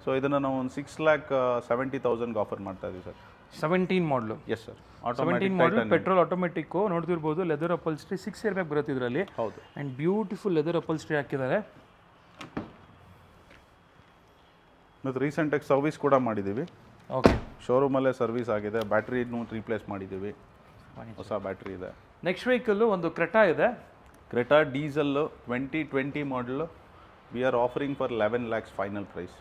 ಸೊ ಇದನ್ನು ನಾವು ಒಂದು 6,70,000ಗೆ ಆಫರ್ ಮಾಡ್ತಾ ಇದ್ದೀವಿ ಸರ್. 17 ಮಾಡಲು. Yes sir. 17 ಮಾಡಲ್ ಪೆಟ್ರೋಲ್ ಆಟೋಮೆಟಿಕ್ಕು. ನೋಡ್ತಿರ್ಬೋದು ಲೆದರ್ ಅಪಲ್ಸ್ಟ್ರಿ, 6 ಏರ್ ಬ್ಯಾಗ್ ಬರುತ್ತೆ ಇದರಲ್ಲಿ. ಹೌದು. ಆ್ಯಂಡ್ ಬ್ಯೂಟಿಫುಲ್ ಲೆದರ್ ಅಪಲ್ಸ್ಟ್ರಿ ಹಾಕಿದ್ದಾರೆ. ಮತ್ತು ರೀಸೆಂಟಾಗಿ ಸರ್ವಿಸ್ ಕೂಡ ಮಾಡಿದ್ದೀವಿ. ಓಕೆ. ಶೋರೂಮಲ್ಲೇ ಸರ್ವಿಸ್ ಆಗಿದೆ. ಬ್ಯಾಟ್ರಿನೂ ರೀಪ್ಲೇಸ್ ಮಾಡಿದ್ದೀವಿ, ಹೊಸ ಬ್ಯಾಟ್ರಿ ಇದೆ. ನೆಕ್ಸ್ಟ್ ವೆಹಿಕಲ್ಲು ಒಂದು ಕ್ರೆಟಾ ಇದೆ. Creta diesel 2020 model. We are offering for 11 lakhs final price.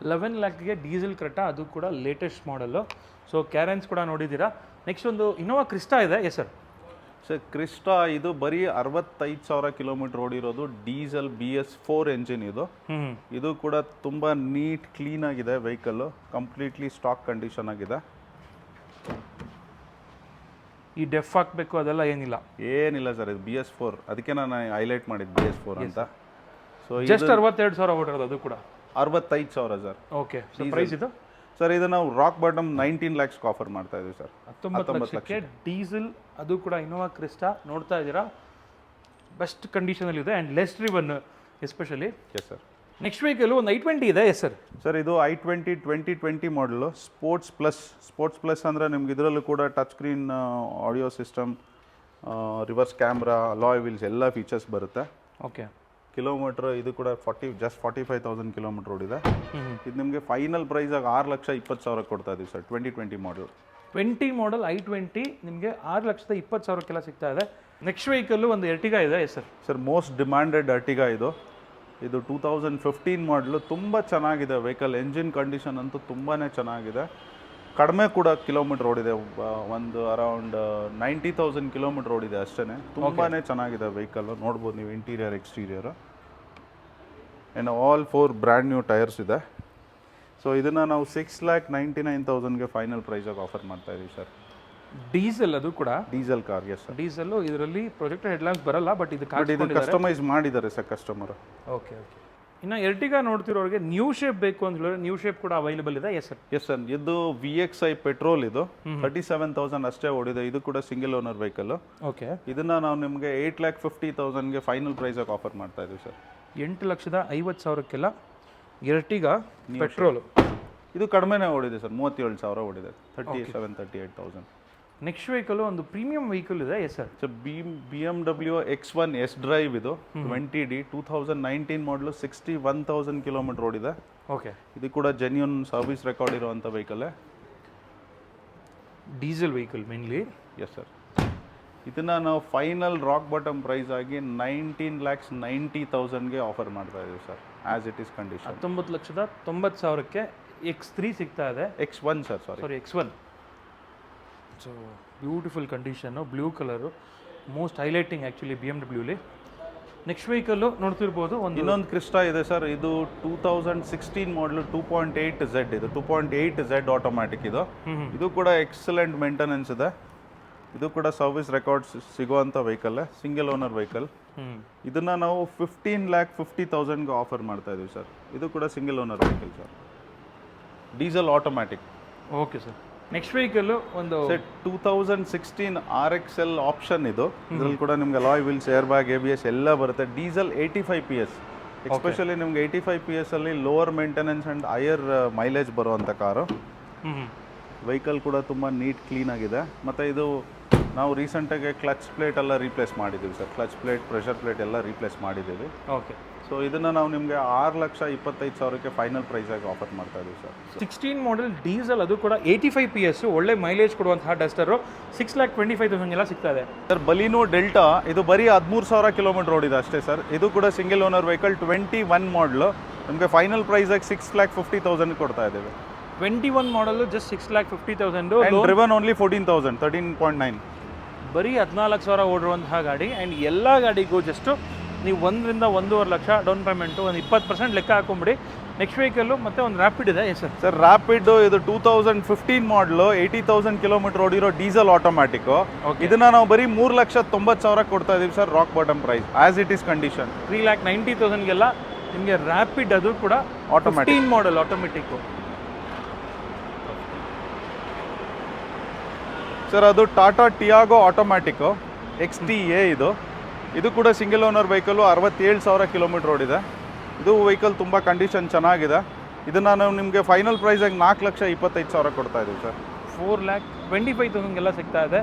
11 lakhಗೆ ಡೀಸೆಲ್ ಕ್ರೆಟಾ, ಅದು ಕೂಡ ಲೇಟೆಸ್ಟ್ ಮಾಡಲು. ಸೊ ಕ್ಯಾರೆನ್ಸ್ ಕೂಡ ನೋಡಿದ್ದೀರಾ. ನೆಕ್ಸ್ಟ್ ಒಂದು ಇನೋವಾ ಕ್ರಿಸ್ಟಾ ಇದೆ. Yes sir. ಸರ್ ಕ್ರಿಸ್ಟಾ ಇದು ಬರೀ 65,000 ಕಿಲೋಮೀಟರ್ ಓಡಿರೋದು. ಡೀಸೆಲ್ BS4 ಎಂಜಿನ್ ಇದು. ಇದು ಕೂಡ ತುಂಬ ನೀಟ್ ಕ್ಲೀನ್ ಆಗಿದೆ ವೆಹಿಕಲ್ಲು, ಕಂಪ್ಲೀಟ್ಲಿ ಸ್ಟಾಕ್ ಕಂಡೀಷನ್ ಆಗಿದೆ. ಈ ಡೆಫ್ ಹಾಕಬೇಕು ಅದೆಲ್ಲ ಏನಿಲ್ಲ ಸರ್. ಇದು BS4, ಅದಕ್ಕೆ ನಾನು ಹೈಲೈಟ್ ಮಾಡಿದ್ದು BS4 ಅಂತ. ಸೊ ಜಸ್ಟ್ 62,000 ಓಡಿರೋದು, ಅದು ಕೂಡ 65,000 ಸರ್. ಓಕೆ. ಪ್ರೈಸ್ ಇದು ಸರ್ ಇದು ನಾವು ರಾಕ್ ಬಾಟಮ್ 19 lakhs ಆಫರ್ ಮಾಡ್ತಾ ಇದೀವಿ ಸರ್. 19 ಲಕ್ಷಕ್ಕೆ ಡೀಸೆಲ್, ಅದು ಕೂಡ ಇನೋವಾ ಕ್ರಿಸ್ಟಾ ನೋಡ್ತಾ ಇದ್ದೀರಾ. ಬೆಸ್ಟ್ ಕಂಡೀಷನಲ್ಲಿ ಇದೆ and less driven especially. Yes sir. Next vehicle ಒಂದು i20 ಇದೆ. Yes sir. ಸರ್ ಇದು i20 2020 ಮಾಡಲು ಸ್ಪೋರ್ಟ್ಸ್ ಪ್ಲಸ್ ಅಂದರೆ ನಿಮ್ಗೆ ಇದರಲ್ಲೂ ಕೂಡ touch screen, audio system, reverse camera, alloy wheels ಎಲ್ಲ ಫೀಚರ್ಸ್ ಬರುತ್ತೆ. ಓಕೆ. ಕಿಲೋಮೀಟ್ರ್ ಇದು ಕೂಡ 45,000 ಕಿಲೋಮೀಟ್ರ್ ಓಡಿದೆ. ಇದು ನಿಮಗೆ ಫೈನಲ್ ಪ್ರೈಸಾಗಿ 6,20,000 ಕೊಡ್ತಾ ಇದೀವಿ ಸರ್. 2020 ಮಾಡಲ್. 20 ಮಾಡಲ್ i20 ನಿಮಗೆ 6,20,000ಕ್ಕೆಲ್ಲ ಸಿಗ್ತಾ ಇದೆ. ನೆಕ್ಸ್ಟ್ ವೆಹಿಕಲ್ಲು ಒಂದು ಎರ್ಟಿಗಾ ಇದೆ. Yes sir. Sir most demanded Ertiga ಇದು. 2015 ಮಾಡಲು. ತುಂಬ ಚೆನ್ನಾಗಿದೆ ವೆಹಿಕಲ್. ಎಂಜಿನ್ ಕಂಡೀಷನ್ ಅಂತೂ ತುಂಬಾ ಚೆನ್ನಾಗಿದೆ. ಕಡಿಮೆ ಕೂಡ ಕಿಲೋಮೀಟ್ರ್ ಓಡಿದೆ, ಒಂದು ಅರೌಂಡ್ 90,000 ಕಿಲೋಮೀಟ್ರ್ ಓಡಿದೆ ಅಷ್ಟೇ. ತುಂಬಾ ಚೆನ್ನಾಗಿದೆ ವೆಹಿಕಲ್ಲು. ನೋಡ್ಬೋದು ನೀವು interior exterior. And all 4 brand new tyres ಇದೆ. ಸೊ ಇದನ್ನು ನಾವು 6,99,000ಗೆ ಫೈನಲ್ ಪ್ರೈಸಾಗಿ ಆಫರ್ ಮಾಡ್ತಾ ಇದೀವಿ ಸರ್. ಡೀಸೆಲ್ ಅದು ಕೂಡ diesel car, yes sir. Diesel ಇದರಲ್ಲಿ ಪ್ರೊಜೆಕ್ಟರ್ ಹೆಡ್ಲ್ಯಾಂಪ್ಸ್ ಬರಲ್ಲ, ಬಟ್ ಇದು ಬಟ್ ಇದು ಕಸ್ಟಮೈಸ್ ಮಾಡಿದ್ದಾರೆ ಸರ್ ಕಸ್ಟಮರ್. Okay okay. ಇನ್ನು ಎರ್ಟಿಗಾ ನೋಡ್ತಿರೋರಿಗೆ ನ್ಯೂ ಶೇಪ್ ಬೇಕು ಅಂತ ಹೇಳಿದ್ರೆ ನ್ಯೂ ಶೇಪ್ ಕೂಡ ಅವೈಲೇಬಲ್ ಇದೆ. Yes sir. ಎಸ್ ಸರ್, ಇದು VXI ಪೆಟ್ರೋಲ್, ಇದು 37,000 ಅಷ್ಟೇ ಓಡಿದೆ. ಇದು ಕೂಡ ಸಿಂಗಲ್ ಓನರ್ ವೆಹಿಕಲ್. ಓಕೆ. ಇದನ್ನ ನಾವು ನಿಮಗೆ 8,50,000ಗೆ ಫೈನಲ್ ಪ್ರೈಸ್ ಆಗಿ ಆಫರ್ ಮಾಡ್ತಾ ಇದೀವಿ ಸರ್. 8,50,000ಕ್ಕೆಲ್ಲ Ertiga petrol. ಇದು ಕಡಿಮೆನೇ ಓಡಿದೆ ಸರ್, 37,000 ಓಡಿದೆ, 38,000. ನೆಕ್ಸ್ಟ್ ವೆಹಿಕಲ್ ಒಂದು ಪ್ರೀಮಿಯಂ ವೆಹಿಕಲ್ ಇದೆ. Yes sir. So BMW X1 S drive, ಇದು 20D 2019 ಮಾಡಲು, 61,000 ಕಿಲೋಮೀಟರ್ ಓಡಿದೆ. ಓಕೆ. ಇದು ಕೂಡ ಜೆನ್ಯೂನ್ ಸರ್ವಿಸ್ ರೆಕಾರ್ಡ್ ಇರುವಂಥ vehicle. Diesel vehicle mainly. Yes sir. ಇದನ್ನ ನಾವು ಫೈನಲ್ ರಾಕ್ ಬಾಟಮ್ ಪ್ರೈಸ್ ಆಗಿ 19,90,000ಗೆ ಆಫರ್ ಮಾಡ್ತಾ ಇದೀವಿ sir, as it is condition. 19,90,000ಕ್ಕೆ X3 ಸಿಗ್ತಾ ಇದೆ. X1 sir, sorry X1. So beautiful condition, blue colour, most highlighting actually BMW. Next vehicle ನೋಡ್ತಿರ್ಬೋದು ಇನ್ನೊಂದು ಕ್ರಿಸ್ಟಾ ಇದೆ ಸರ್. ಇದು 2016 ಮಾಡಲು 2.8Z, ಇದು 2.8Z ಆಟೋಮ್ಯಾಟಿಕ್. ಇದು ಕೂಡ ಎಕ್ಸಲೆಂಟ್ ಮೇಂಟೆನೆನ್ಸ್ ಇದೆ. ಇದು ಕೂಡ ಸರ್ವಿಸ್ ರೆಕಾರ್ಡ್ಸ್ ಸಿಗುವಂಥ ವೆಹಿಕಲ್, ಸಿಂಗಲ್ ಓನರ್ ವೆಹಿಕಲ್. ಇದನ್ನ ನಾವು 15,50,000ಗೆ ಆಫರ್ ಮಾಡ್ತಾ ಇದೀವಿ ಸರ್. ಇದು ಕೂಡ single owner vehicle sir, diesel automatic. Okay sir. Next vehicle ಒಂದು 2016 RXL ಆಪ್ಷನ್. ಇದರಲ್ಲಿ ಕೂಡ ನಿಮ್ಗೆ alloy wheels, air bag, ABS ಎಲ್ಲ ಬರುತ್ತೆ. Diesel 85 PS. ಎಸ್ಪೆಷಲಿ ನಿಮ್ಗೆ 85 PS ಅಲ್ಲಿ lower maintenance and higher mileage ಬರುವಂಥ ಕಾರು. ವೆಹಿಕಲ್ ಕೂಡ ತುಂಬ ನೀಟ್ ಕ್ಲೀನ್ ಆಗಿದೆ. ಮತ್ತು ಇದು ನಾವು ರೀಸೆಂಟಾಗಿ ಕ್ಲಚ್ ಪ್ಲೇಟ್ ಎಲ್ಲ ರೀಪ್ಲೇಸ್ ಮಾಡಿದ್ದೀವಿ sir. Clutch plate, pressure plate ಎಲ್ಲ ರೀಪ್ಲೇಸ್ ಮಾಡಿದ್ದೀವಿ. ಓಕೆ. ಸೊ ಇದನ್ನು ನಾವು ನಿಮಗೆ 6,25,000ಕ್ಕೆ ಫೈನಲ್ ಪ್ರೈಸಾಗಿ ಆಫರ್ ಮಾಡ್ತಾ ಇದ್ದೀವಿ ಸರ್. 16 ಮಾಡೆಲ್ ಡೀಸೆಲ್, ಅದು ಕೂಡ 85 PS, ಒಳ್ಳೆ ಮೈಲೇಜ್ ಕೊಡುವಂತಹ ಡಸ್ಟರು. 6,25,000 ಸಿಗ್ತಾ ಇದೆ ಸರ್. ಬಲಿನೋ ಡೆಲ್ಟಾ, ಇದು ಬರೀ 13,000 ಕಿಲೋಮೀಟರ್ ಓಡಿದೆ ಅಷ್ಟೇ ಸರ್. ಇದು ಕೂಡ ಸಿಂಗಲ್ ಓನರ್ ವೆಹಿಕಲ್, 21 ಮಾಡಲು. ನಿಮಗೆ ಫೈನಲ್ ಪ್ರೈಸಾಗಿ 6,50,000 ಕೊಡ್ತಾ ಇದ್ದೇವೆ. 21 ಮಾಡಲು ಜಸ್ಟ್ 6,50,000. Driven only 14,000, 13.9. ಬರೀ 14,000 ಓಡಿರುವಂತಹ ಗಾಡಿ. ಆ್ಯಂಡ್ ಎಲ್ಲ ಗಾಡಿಗೂ ಜಸ್ಟು ನೀವು 1ರಿಂದ 1.5 ಲಕ್ಷ ಡೌನ್ ಪೇಮೆಂಟು, ಒಂದು 20% ಲೆಕ್ಕ ಹಾಕೊಂಬಿಡಿ. ನೆಕ್ಸ್ಟ್ ವೆಹಿಕಲ್ಲು ಮತ್ತೆ ಒಂದು ರ್ಯಾಪಿಡ್ ಇದೆ. Yes sir. ಸರ್, ರ್ಯಾಪಿಡ್ ಇದು 2015 ಮಾಡಲು, 80,000 ಕಿಲೋಮೀಟರ್ ಓಡಿರೋ ಡೀಸೆಲ್ ಆಟೋಮ್ಯಾಟಿಕ್. ಇದನ್ನ ನಾವು ಬರೀ 3,90,000 ಕೊಡ್ತಾ ಇದೀವಿ sir, rock bottom price, as it is condition. 3,90,000ಗೆಲ್ಲ ನಿಮಗೆ ರ್ಯಾಪಿಡ್, ಅದು ಕೂಡ ಆಟೋಮ್ಯಾಟಿಕ್ 15 ಮಾಡಲ್ ಆಟೋಮೆಟಿಕ್. ಸರ್, ಅದು ಟಾಟಾ ಟಿಯಾಗೋ ಆಟೋಮ್ಯಾಟಿಕ್ XTA. ಇದು ಕೂಡ ಸಿಂಗಲ್ ಓನರ್ ವೆಹಿಕಲ್, 67,000 ಕಿಲೋಮೀಟರ್ ಓಡಿದೆ. ಇದು ವೆಹಿಕಲ್ ತುಂಬ ಕಂಡೀಷನ್ ಚೆನ್ನಾಗಿದೆ. ಇದನ್ನು ನಾವು ನಿಮಗೆ ಫೈನಲ್ ಪ್ರೈಸಾಗಿ 4,25,000 ಕೊಡ್ತಾ ಇದ್ದೀವಿ ಸರ್. 4,25,000ಗೆಲ್ಲ ಸಿಗ್ತಾ ಇದೆ.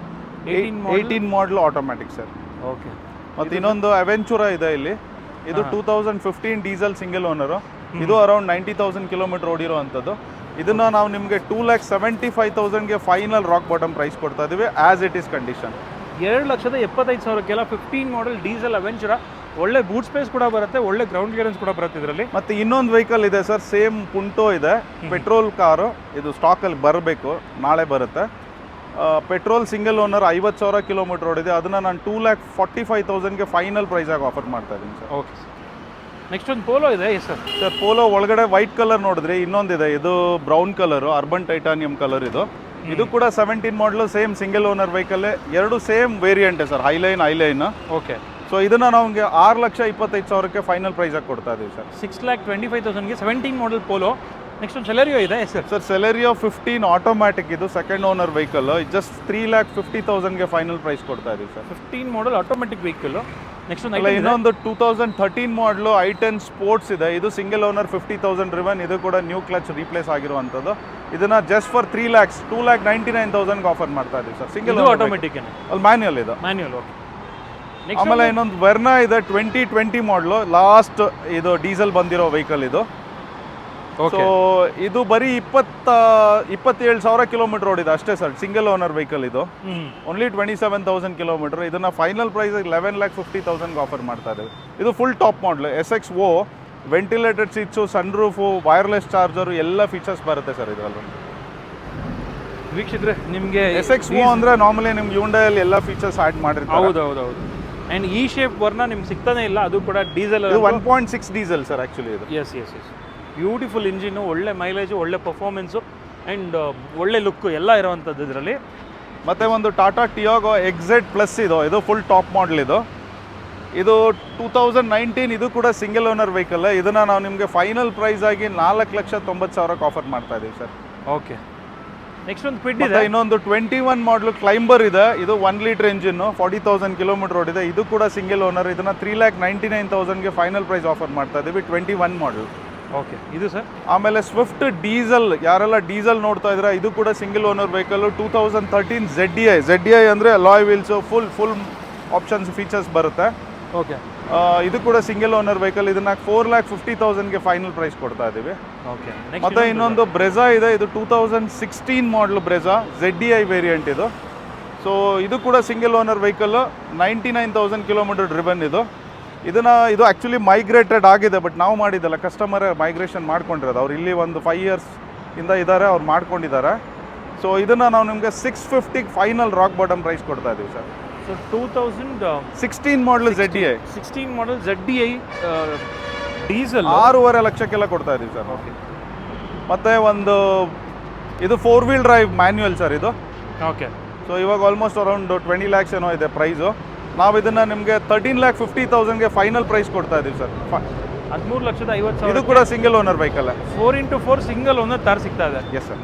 18 ಮಾಡಲ್ ಆಟೋಮ್ಯಾಟಿಕ್ ಸರ್. ಓಕೆ. ಮತ್ತು ಇನ್ನೊಂದು ಅವೆಂಚುರಾ ಇದೆ ಇಲ್ಲಿ. ಇದು 2015 ಡೀಸೆಲ್ ಸಿಂಗಲ್ ಓನರು. ಇದು ಅರೌಂಡ್ 90,000 ಕಿಲೋಮೀಟರ್ ಓಡಿರೋ ಅಂಥದ್ದು. ಇದನ್ನು ನಾವು ನಿಮಗೆ 2,75,000ಗೆ ಫೈನಲ್ ರಾಕ್ ಬಾಟಮ್ ಪ್ರೈಸ್ ಕೊಡ್ತಾ ಇದ್ದೀವಿ, ಆಸ್ ಇಟ್ ಈಸ್ ಕಂಡೀಷನ್. 2,75,000ಕ್ಕೆಲ್ಲ 15 ಮಾಡಲ್ ಡೀಸೆಲ್ ಅವೆಂಚುರಾ. ಒಳ್ಳೆ ಬೂಟ್ ಸ್ಪೇಸ್ ಕೂಡ ಬರುತ್ತೆ, ಒಳ್ಳೆ ಗ್ರೌಂಡ್ ಕ್ಲಿಯರೆನ್ಸ್ ಕೂಡ ಬರುತ್ತೆ ಇದರಲ್ಲಿ. ಮತ್ತು ಇನ್ನೊಂದು ವೆಹಿಕಲ್ ಇದೆ ಸರ್, ಸೇಮ್ ಪುಂಟೋ ಇದೆ, ಪೆಟ್ರೋಲ್ ಕಾರು. ಇದು ಸ್ಟಾಕಲ್ಲಿ ಬರಬೇಕು, ನಾಳೆ ಬರುತ್ತೆ. ಪೆಟ್ರೋಲ್ ಸಿಂಗಲ್ ಓನರ್, 50,000 ಕಿಲೋಮೀಟರ್ ಓಡಿದೆ. ಅದನ್ನು ನಾನು 2,45,000ಗೆ ಫೈನಲ್ ಪ್ರೈಸಾಗಿ ಆಫರ್ ಮಾಡ್ತಾ ಇದ್ದೀನಿ ಸರ್. ಓಕೆ. ನೆಕ್ಸ್ಟ್ ಒಂದು ಪೋಲೋ ಇದೆ. Yes sir. ಸರ್, ಪೋಲೋ ಒಳಗಡೆ ವೈಟ್ ಕಲರ್ ನೋಡಿದ್ರಿ, ಇನ್ನೊಂದಿದೆ, ಇದು brown colour, urban titanium colour. ಇದು ಕೂಡ 17 model, same single owner vehicle. ಎರಡು ಸೇಮ್ ವೇರಿಯಂಟೇ ಸರ್, ಹೈಲೈನ್. ಓಕೆ. ಸೊ ಇದನ್ನು ನಮಗೆ 6,25,000ಕ್ಕೆ ಫೈನಲ್ ಪ್ರೈಸಾಗಿ ಕೊಡ್ತಾ ಇದ್ದೀವಿ ಸರ್. 6,25,000ಗೆ 17 ಮಾಡಲ್ ಪೋಲೋ. ನೆಕ್ಸ್ಟ್ ಒಂದು ಸೆಲೆರಿಯೋ ಇದೆ. Yes sir. Sir, Celerio 15 automatic, ಇದು ಸೆಕೆಂಡ್ ಓನರ್ ವೆಹಿಕಲ್. ಜಸ್ಟ್ 3,50,000ಗೆ ಫೈನಲ್ ಪ್ರೈಸ್ ಕೊಡ್ತಾ ಇದ್ದೀವಿ ಸರ್. 15 ಮಾಡಲ್ ಆಟೋಮೆಟಿಕ್ ವೆಹಿಕಲ್. ನೆಕ್ಸ್ಟ್ ಇನ್ನೊಂದು 2013 ಮಾಡಲು i10 ಸ್ಪೋರ್ಟ್ಸ್ ಇದೆ. ಇದು ಸಿಂಗಲ್ ಓನರ್, 50,000 ಡ್ರಿವನ್. ಇದು ಕೂಡ ನ್ಯೂ ಕ್ಲಚ್ ರೀಪ್ಲೇಸ್ ಆಗಿರುವಂಥದ್ದು. ಇದನ್ನ ಜಸ್ಟ್ ಫಾರ್ 2,99,000ಗೆ ಆಫರ್ ಮಾಡ್ತಾ ಇದ್ದೀವಿ ಸರ್. ಸಿಂಗಲ್ ಆಟೋಮೆಟಿಕ್, ಅಲ್ಲಿ ಮ್ಯಾನ್ಯುಯಲ್ ಇದೆ. ಮ್ಯಾನ್ಯುಯಲ್. ಓಕೆ. ಆಮೇಲೆ ಇನ್ನೊಂದು ವರ್ನಾ ಇದೆ, 2020 ಮಾಡಲು, ಲಾಸ್ಟ್ ಇದು ಡೀಸೆಲ್ ಬಂದಿರೋ ವೆಹಿಕಲ್ ಇದು. ಸೊ ಇದು ಬರೀ 27,000 ಕಿಲೋಮೀಟರ್ ಓಡಿದೆ ಅಷ್ಟೇ ಸರ್, ಸಿಂಗಲ್ ಓನರ್ ವೆಹಿಕಲ್. ಇದು ಓನ್ಲಿ 27,000 ಕಿಲೋಮೀಟರ್. ಇದನ್ನ ಫೈನಲ್ ಪ್ರೈಸ್ 11,50,000ಗೆ ಆಫರ್ ಮಾಡ್ತಾ ಇದ್ದೀವಿ. ಇದು full top model, SXO, ventilated seats, sun roof, wireless charger ಎಲ್ಲ ಫೀಚರ್ಸ್ ಬರುತ್ತೆ ಸರ್ ಇದರಲ್ಲಿ. ವೀಕ್ಷಿದ್ರೆ ನಿಮಗೆ SXO ಅಂದರೆ ನಾರ್ಮಲಿ ನಿಮ್ಗೆ ಹ್ಯುಂಡೈಯಲ್ಲಿ ಎಲ್ಲ ಫೀಚರ್ಸ್ ಆ್ಯಡ್ ಮಾಡಿರ್ತಾರೆ. ಹೌದು. ಆ್ಯಂಡ್ ಈ ಶೇಪ್ ವರ್ನ ನಿಮ್ಗೆ ಸಿಗ್ತಾನೆ ಇಲ್ಲ, ಅದು ಕೂಡ ಡೀಸೆಲ್. 1.6 ಡೀಸೆಲ್ ಸರ್ ಆ್ಯಕ್ಚುಲಿ ಇದು. ಎಸ್. ಬ್ಯೂಟಿಫುಲ್ ಇಂಜಿನ್ನು, ಒಳ್ಳೆ ಮೈಲೇಜು, ಒಳ್ಳೆ ಪರ್ಫಾರ್ಮೆನ್ಸು ಆ್ಯಂಡ್ ಒಳ್ಳೆ ಲುಕ್ಕು ಎಲ್ಲ ಇರೋವಂಥದ್ದು ಇದರಲ್ಲಿ. ಮತ್ತು ಒಂದು ಟಾಟಾ ಟಿಯಾಗೋ ಎಕ್ಸೆಡ್ ಪ್ಲಸ್ ಇದು ಫುಲ್ ಟಾಪ್ ಮಾಡಲ್ ಇದು 2019, ಇದು ಕೂಡ ಸಿಂಗಲ್ ಓನರ್ ವೆಹಿಕಲ್. ಇದನ್ನು ನಾವು ನಿಮಗೆ ಫೈನಲ್ ಪ್ರೈಸ್ ಆಗಿ 4,90,000 ಆಫರ್ ಮಾಡ್ತಾ ಇದ್ದೀವಿ ಸರ್. ಓಕೆ, ನೆಕ್ಸ್ಟ್ ಒಂದು ಕ್ವಿಡ್ ಇದೆ. ಇನ್ನೊಂದು 21 ಮಾಡಲು ಕ್ಲೈಂಬರ್ ಇದೆ. ಇದು 1 ಲೀಟರ್ ಇಂಜಿನ್ನು, 40,000 ಕಿಲೋಮೀಟರ್ ಓಡಿದೆ. ಇದು ಕೂಡ ಸಿಂಗಲ್ ಓನರ್. ಇದನ್ನು 3,99,000 ಫೈನಲ್ ಪ್ರೈಸ್ ಆಫರ್ ಮಾಡ್ತಾ ಇದ್ದೀವಿ, 21 ಮಾಡಲ್. ಓಕೆ, ಇದು ಸರ್. ಆಮೇಲೆ ಸ್ವಿಫ್ಟ್ ಡೀಸೆಲ್, ಯಾರೆಲ್ಲ ಡೀಸೆಲ್ ನೋಡ್ತಾ ಇದ್ದೀರಾ, ಇದು ಕೂಡ ಸಿಂಗಲ್ ಓನರ್ ವೆಹಿಕಲ್. 2013 ZDI ಅಂದರೆ alloy wheels, full options features ಬರುತ್ತೆ. ಓಕೆ, ಇದು ಕೂಡ ಸಿಂಗಲ್ ಓನರ್ ವೆಹಿಕಲ್. ಇದನ್ನ 4,50,000 ಫೈನಲ್ ಪ್ರೈಸ್ ಕೊಡ್ತಾ ಇದ್ದೀವಿ. ಓಕೆ, ಮತ್ತೆ ಇನ್ನೊಂದು ಬ್ರೆಜಾ ಇದೆ. ಇದು 2016 ಮಾಡಲ್ ಬ್ರೆಜಾ, ZDI ವೇರಿಯಂಟ್ ಇದು. ಸೊ ಇದು ಕೂಡ single owner vehicle, 99,000 kilometre driven ಇದು ಆ್ಯಕ್ಚುಲಿ ಮೈಗ್ರೇಟೆಡ್ ಆಗಿದೆ, ಬಟ್ ನಾವು ಮಾಡಿದ್ದಲ್ಲ, ಕಸ್ಟಮರೇ ಮೈಗ್ರೇಷನ್ ಮಾಡ್ಕೊಂಡಿರೋದು. ಅವ್ರು ಇಲ್ಲಿ ಒಂದು 5 years ಇಂದ ಇದ್ದಾರೆ, ಅವ್ರು ಮಾಡ್ಕೊಂಡಿದ್ದಾರೆ. ಸೊ ಇದನ್ನು ನಾವು ನಿಮಗೆ 650 ಫೈನಲ್ ರಾಕ್ ಬಾಟಮ್ ಪ್ರೈಸ್ ಕೊಡ್ತಾ ಇದ್ದೀವಿ ಸರ್. ಸೊ 2016 ಮಾಡಲ್ ZDI, 16 ಮಾಡಲ್ ZDI ಡೀಸೆಲ್ 6.5 ಲಕ್ಷಕ್ಕೆಲ್ಲ ಕೊಡ್ತಾ ಇದ್ದೀವಿ ಸರ್. ಓಕೆ, ಮತ್ತು ಒಂದು ಇದು 4 ವೀಲ್ ಡ್ರೈವ್ ಮ್ಯಾನ್ಯುಯಲ್ ಸರ್ ಇದು. ಓಕೆ, ಸೊ ಇವಾಗ ಆಲ್ಮೋಸ್ಟ್ ಅರೌಂಡ್ 20 lakhs ಏನೋ ಇದೆ ಪ್ರೈಸು. ನಾವು ಇದನ್ನು ನಿಮಗೆ 13,50,000 ಫೈನಲ್ ಪ್ರೈಸ್ ಕೊಡ್ತಾ ಇದ್ದೀವಿ ಸರ್. 13,50,000. ಇದು ಕೂಡ single owner vehicle. 4x4 single owner Thar ಸಿಗ್ತಾ ಇದೆ. Yes sir.